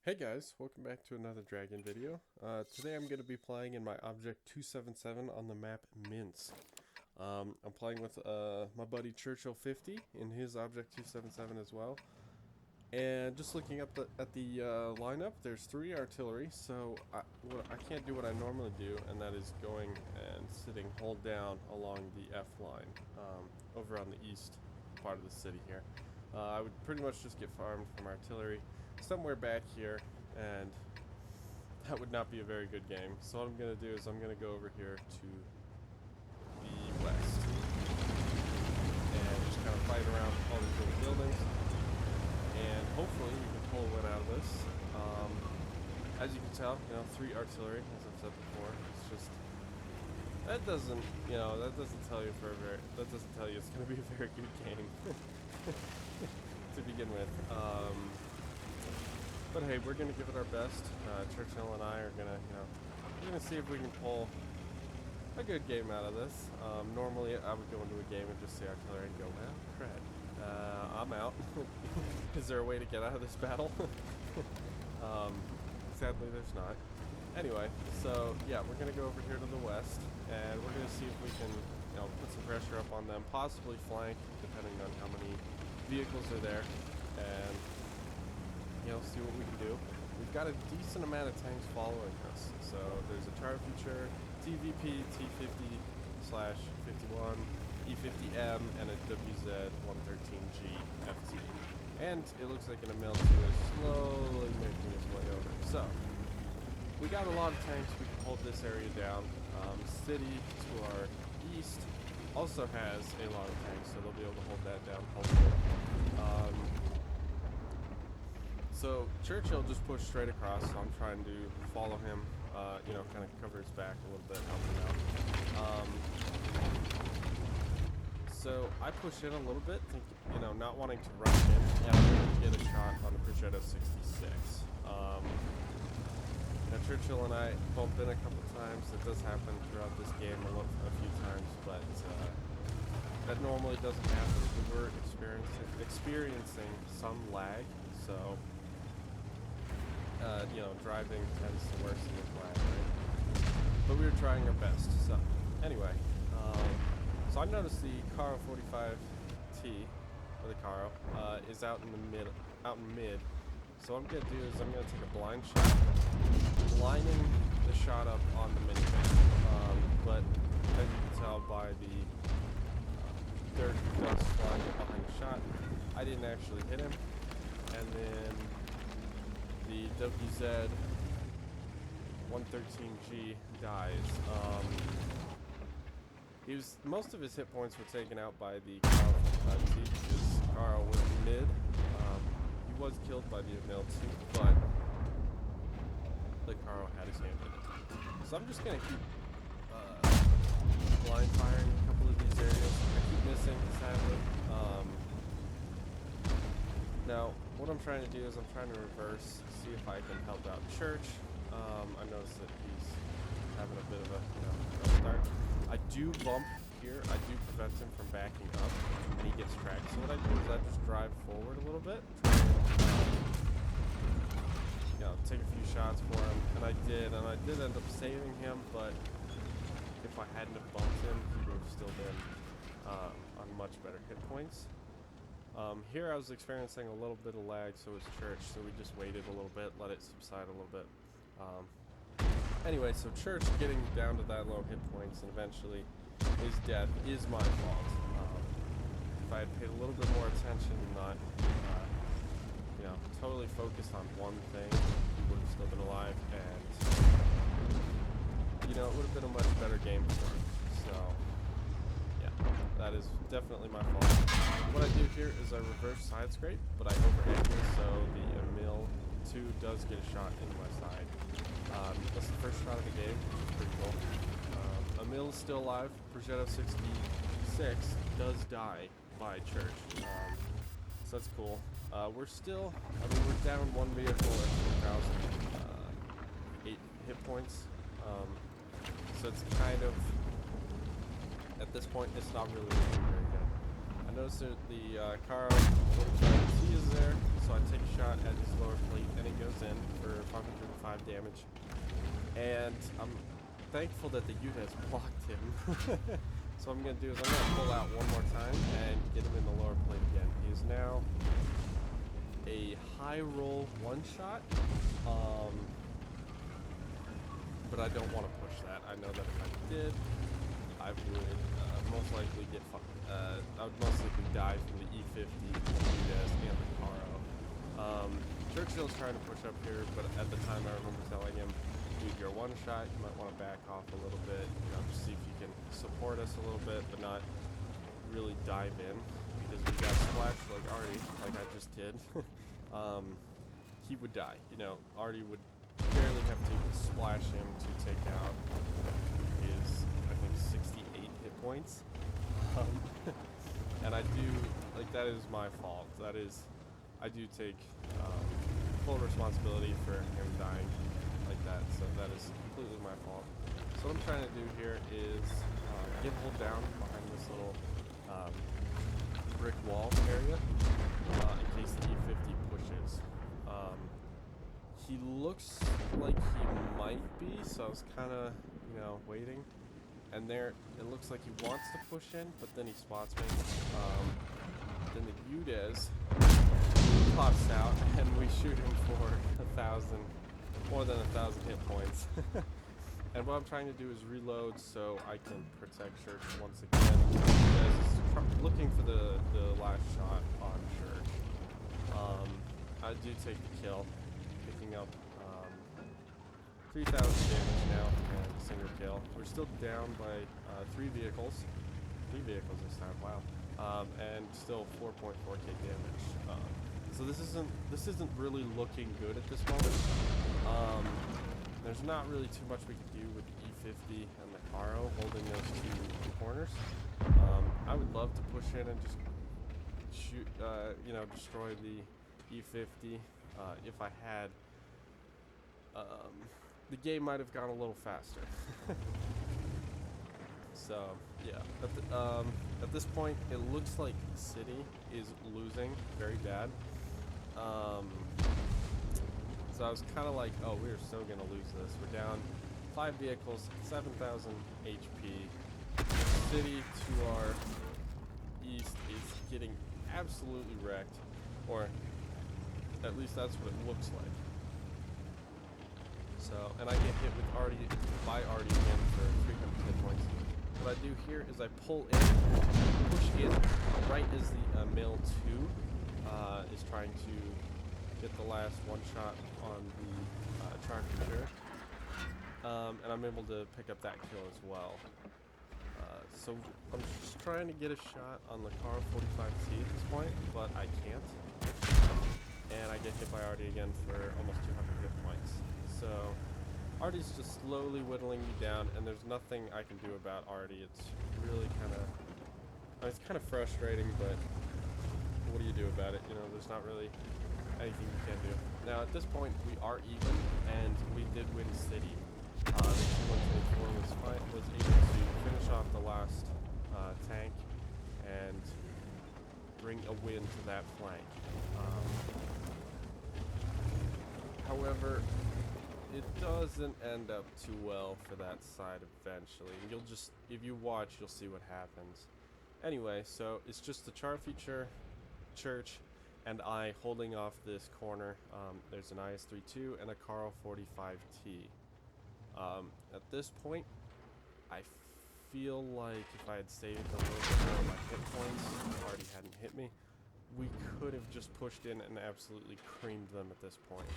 Hey guys, welcome back to another dragon video. Today I'm going to be playing in my Object 277 on the map Minsk. I'm playing with my buddy Churchill 50 in his Object 277 as well. And just looking at the lineup, there's 3 artillery, so I can't do what I normally do, and that is going and sitting hold down along the F line over on the east part of the city here. I would pretty much just get farmed from artillery somewhere back here, and that would not be a very good game. So what I'm going to do is I'm going to go over here to the west and just kind of fight around all these little buildings, and hopefully we can pull one out of this. As you can tell, 3 artillery, as I've said before. It's just that doesn't tell you it's going to be a very good game to begin with. But hey, we're gonna give it our best. Churchill and I are gonna, we're gonna see if we can pull a good game out of this. Normally, I would go into a game and just see artillery and go, well, crud, I'm out. Is there a way to get out of this battle? Sadly, there's not. Anyway, so yeah, we're gonna go over here to the west, and we're gonna see if we can, put some pressure up on them, possibly flank, depending on how many vehicles are there, and see what we can do. We've got a decent amount of tanks following us. So there's a Char Future, TVP, T50/51, E50M, and a WZ-113G FT. And it looks like an Emil 2 is slowly making its way over. So we got a lot of tanks. We can hold this area down. City to our east also has a lot of tanks, so they'll be able to hold that down, hopefully. So Churchill just pushed straight across, so I'm trying to follow him, kind of cover his back a little bit, help him out. So I push in a little bit, not wanting to rush in, and I'm going to get a shot on the Prosciutto 66. Now Churchill and I bumped in a couple times. It does happen throughout this game a few times, but that normally doesn't happen. We were experiencing some lag, so driving tends to worsen with lag, right? But we were trying our best. So anyway, so I noticed the Caro 45T, or the Caro, is out in mid. So what I'm gonna do is I'm gonna take a blind shot, lining the shot up on the minivan. But as you can tell by the dirt dust flying behind the shot, I didn't actually hit him, and then the WZ-113G dies. Most of his hit points were taken out by the Caro 45T because Caro was mid. He was killed by the Emil 2, but the Caro had his hand in it. So I'm just gonna keep blind firing a couple of these areas. I keep missing, sadly. Now, what I'm trying to do is I'm trying to reverse, see if I can help out Church. I noticed that he's having a bit of a rough start. I do bump here. I do prevent him from backing up, and he gets tracked. So what I do is I just drive forward a little bit, try and, take a few shots for him, and I did end up saving him. But if I hadn't have bumped him, he would have still been on much better hit points. Here I was experiencing a little bit of lag, so was Church, so we just waited a little bit, let it subside a little bit. Anyway, so Church getting down to that low hit points, and eventually his death is my fault. If I had paid a little bit more attention and not, totally focused on one thing, he would have still been alive, and, it would have been a much better game for him. So, yeah, that is definitely my fault. What I do here is I reverse side scrape, but I overhang here, so the Emil 2 does get a shot into my side. That's the first shot of the game, which is pretty cool. Emil is still alive. Prosciutto 66 does die by Church, so that's cool. We're down one vehicle at 2,008 hit points, so it's kind of, at this point, it's not really looking very good. I noticed that the Caro 45T is there, so I take a shot at his lower plate, and it goes in. damage. And I'm thankful that the UDES blocked him. So what I'm going to do is I'm going to pull out one more time and get him in the lower plate again. He is now a high roll one-shot. But I don't want to push that. I know that if I did, I would most likely get I would most likely die from the E50, UDES, and the Caro. Churchill's trying to push up here, but at the time I remember telling him, dude, you're one shot, you might want to back off a little bit, you know, just see if you can support us a little bit, but not really dive in, because if you got splashed like Artie, like I just did, he would die. You know, Artie would barely have to splash him to take out his, I think, 68 hit points. And I do, like, that is my fault. That is, I do take full responsibility for him dying like that, so that is completely my fault. So what I'm trying to do here is get hold down behind this little brick wall area in case the E50 pushes. He looks like he might be, so I was kind of, you know, waiting. And there, it looks like he wants to push in, but then he spots me. Then the UDES pops out, and we shoot him for more than 1,000 hit points. And what I'm trying to do is reload so I can protect Church once again. UDES is looking for the last shot on Church. I do take the kill, picking up 3,000 damage now and a single kill. We're still down by 3 vehicles. 3 vehicles this time, wow. And still 4.4k damage. So this isn't really looking good at this moment. There's not really too much we can do with the E50 and the Caro holding those 2 corners. I would love to push in and just shoot, you know, destroy the E50 if I had. The game might have gone a little faster. So yeah, at this point, it looks like City is losing very bad. So I was kind of like, oh, we're so gonna lose this. We're down 5 vehicles, 7,000 HP. City to our east is getting absolutely wrecked, or at least that's what it looks like. So, and I get hit with by Artie again for 300 hit points. What I do here is I pull in, push in, right as the mill 2 is trying to get the last one shot on the Charger. And I'm able to pick up that kill as well. So I'm just trying to get a shot on the Car 45T at this point, but I can't. And I get hit by Artie again for almost 200 hit points. So Artie's just slowly whittling me down, and there's nothing I can do about Artie. It's really it's kind of frustrating, but what do you do about it? You know, there's not really anything you can do. Now at this point we are even, and we did win City. The 124 was able to finish off the last tank and bring a win to that flank. However, it doesn't end up too well for that side eventually. You'll just, if you watch, you'll see what happens. Anyway, so it's just the char feature, Church, and I holding off this corner. There's an IS-32 and a Carl 45T. At this point, I feel like if I had saved a little bit more of my hit points, Artie hadn't hit me, we could have just pushed in and absolutely creamed them at this point.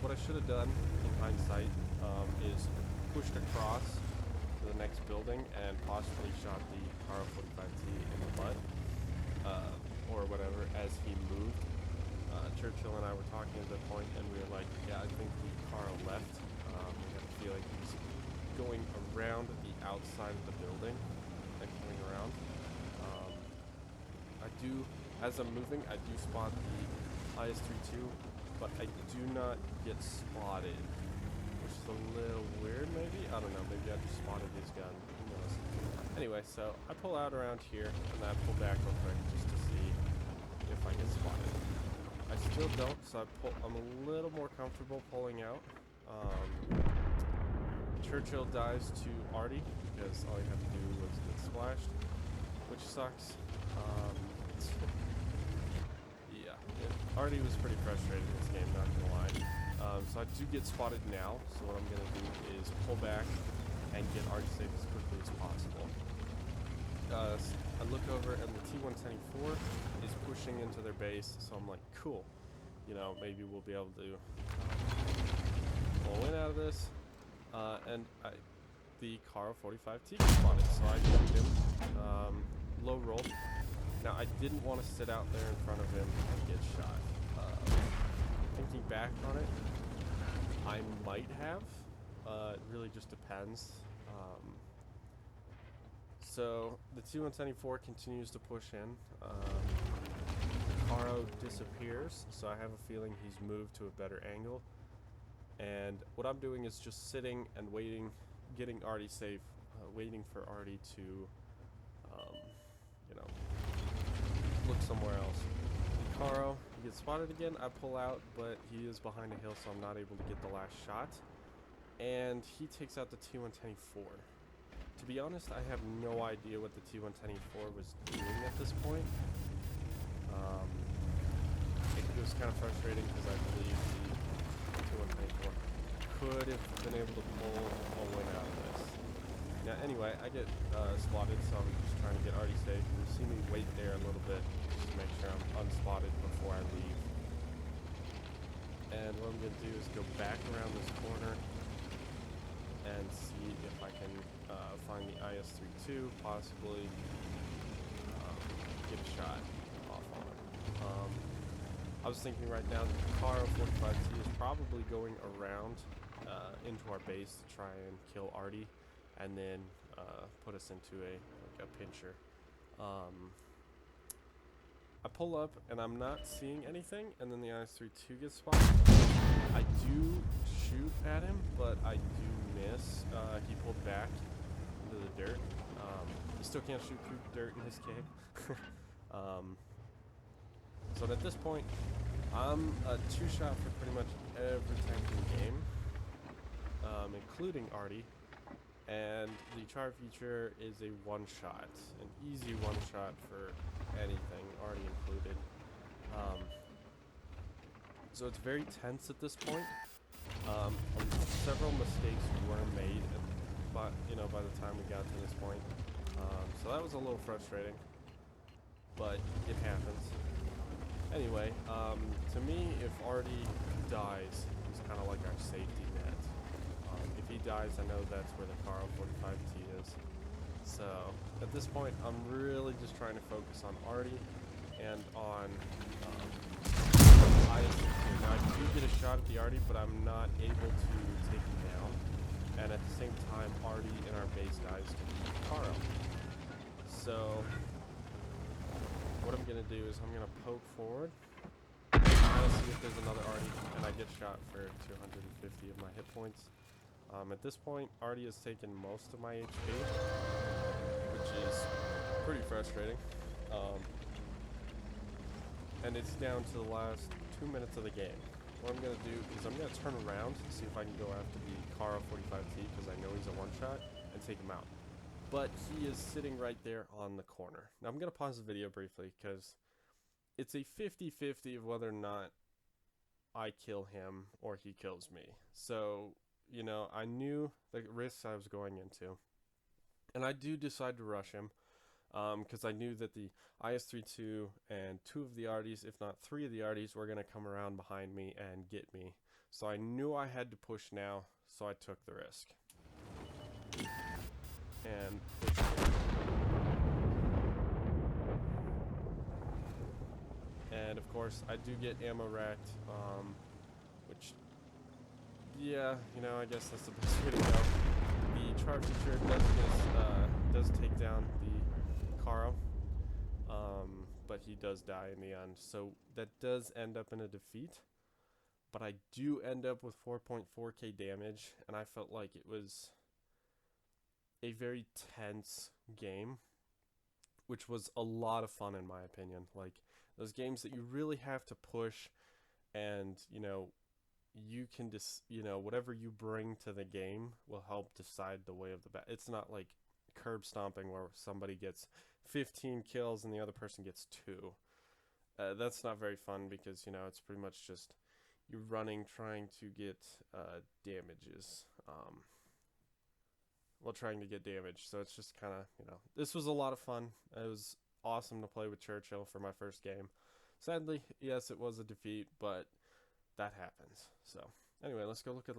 What I should have done, in hindsight, is pushed across to the next building and possibly shot the Carl 45T in the butt, or whatever, as he moved. Churchill and I were talking at that point, and we were like, yeah, I think the Carl left. We had a feeling he was going around the outside of the building and coming around. I do, as I'm moving, I do spot the IS-32, but I do not get spotted, which is a little weird maybe? I don't know, maybe I just spotted his gun, who knows. Anyway, so I pull out around here, and I pull back real quick just to see if I get spotted. I still don't, so I'm a little more comfortable pulling out. Churchill dies to Artie because all he had to do was get splashed, which sucks. Yeah, Artie was pretty frustrated in this game, not gonna lie. So I do get spotted now, so what I'm gonna do is pull back and get Artie safe as quickly as possible. I look over and the T-174 is pushing into their base, so I'm like, cool. You know, maybe we'll be able to pull a win out of this. And the Karo 45T got spotted, so I shoot him. Low roll. Now, I didn't want to sit out there in front of him and get shot. Thinking back on it, I might have. It really just depends. So the T-174 continues to push in. Karo disappears, so I have a feeling he's moved to a better angle. And what I'm doing is just sitting and waiting, getting Artie safe, waiting for Artie to, you know, look somewhere else. Karo, he gets spotted again. I pull out, but he is behind a hill, so I'm not able to get the last shot. And he takes out the T-174. To be honest, I have no idea what the T-174 was doing at this point. It was kind of frustrating because I believe the T-124 could have been able to pull a win out of this. Now, anyway, I get spotted, so I'm just trying to get Artie safe. You see me wait there a little bit just to make sure I'm unspotted before I leave. And what I'm going to do is go back around this corner and see if I can find the IS-32, possibly get a shot off on him. I was thinking right now that the Karo 45T is probably going around into our base to try and kill Artie, and then put us into a pincher. I pull up and I'm not seeing anything, and then the IS-32 gets spotted. I do shoot at him, but I do miss. He pulled back into the dirt. You still can't shoot through dirt in this game. So at this point, I'm a two-shot for pretty much every tank in the game, including Artie. And the char feature is a one-shot, an easy one-shot for anything, Artie included. So it's very tense at this point. Several mistakes were made, but by the time we got to this point, so that was a little frustrating, but it happens. Anyway, to me, if Artie dies, he's kind of like our safety net. If he dies, I know that's where the Karo 45T is. So at this point, I'm really just trying to focus on Artie and on IS-32. Now I do get a shot at the Artie, but I'm not able to take him down. And at the same time, Artie in our base dies to the Karo. So what I'm gonna do is I'm gonna poke forward, try to see if there's another Artie, and I get shot for 250 of my hit points. At this point, Artie has taken most of my HP, which is pretty frustrating. And it's down to the last 2 minutes of the game. What I'm going to do is I'm going to turn around to see if I can go after the Karo 45T, because I know he's a one-shot, and take him out. But he is sitting right there on the corner. Now I'm going to pause the video briefly, because it's a 50-50 of whether or not I kill him or he kills me. So, I knew the risks I was going into. And I do decide to rush him, because I knew that the IS-32 and 2 of the Arties, if not 3 of the Arties, were going to come around behind me and get me. So I knew I had to push now, so I took the risk. And of course, I do get ammo racked, which, yeah, I guess that's the best way to go. The char feature does take down the Karo, but he does die in the end. So that does end up in a defeat, but I do end up with 4.4k damage, and I felt like it was a very tense game, which was a lot of fun in my opinion. Like those games that you really have to push and you can just whatever you bring to the game will help decide the way of the battle. It's not like curb stomping where somebody gets 15 kills and the other person gets 2. That's not very fun because it's pretty much just you running trying to get damages. Well, trying to get damage. So it's just kind of this was a lot of fun. It was awesome to play with Churchill for my first game. Sadly, yes, it was a defeat, but that happens. So anyway, let's go look at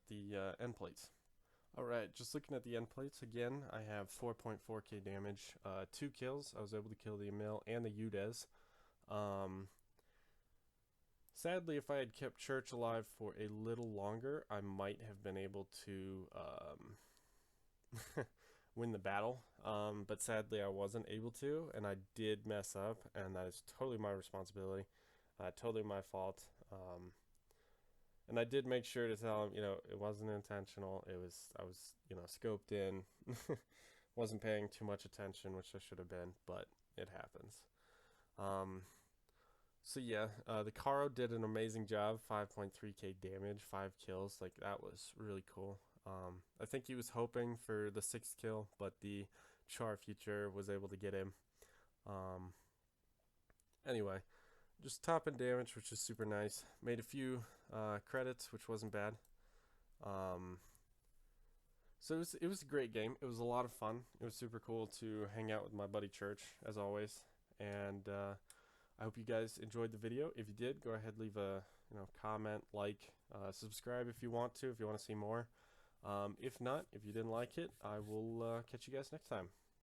the end plates. Alright, just looking at the end plates again, I have 4.4k damage, 2 kills. I was able to kill the Emil and the Udez. Sadly, if I had kept Church alive for a little longer, I might have been able to win the battle. But sadly, I wasn't able to, and I did mess up, and that is totally my responsibility. Totally my fault. And I did make sure to tell him, it wasn't intentional. I was, scoped in. Wasn't paying too much attention, which I should have been, but it happens. So yeah, the Caro did an amazing job. 5.3k damage, 5 kills. Like, that was really cool. I think he was hoping for the 6th kill, but the Char feature was able to get him. Anyway, just top in damage, which is super nice. Made a few credits, which wasn't bad. So it was a great game. It was a lot of fun. It was super cool to hang out with my buddy Church, as always. And I hope you guys enjoyed the video. If you did, go ahead, leave a comment, like, subscribe if you want to see more. If not, if you didn't like it, I will catch you guys next time.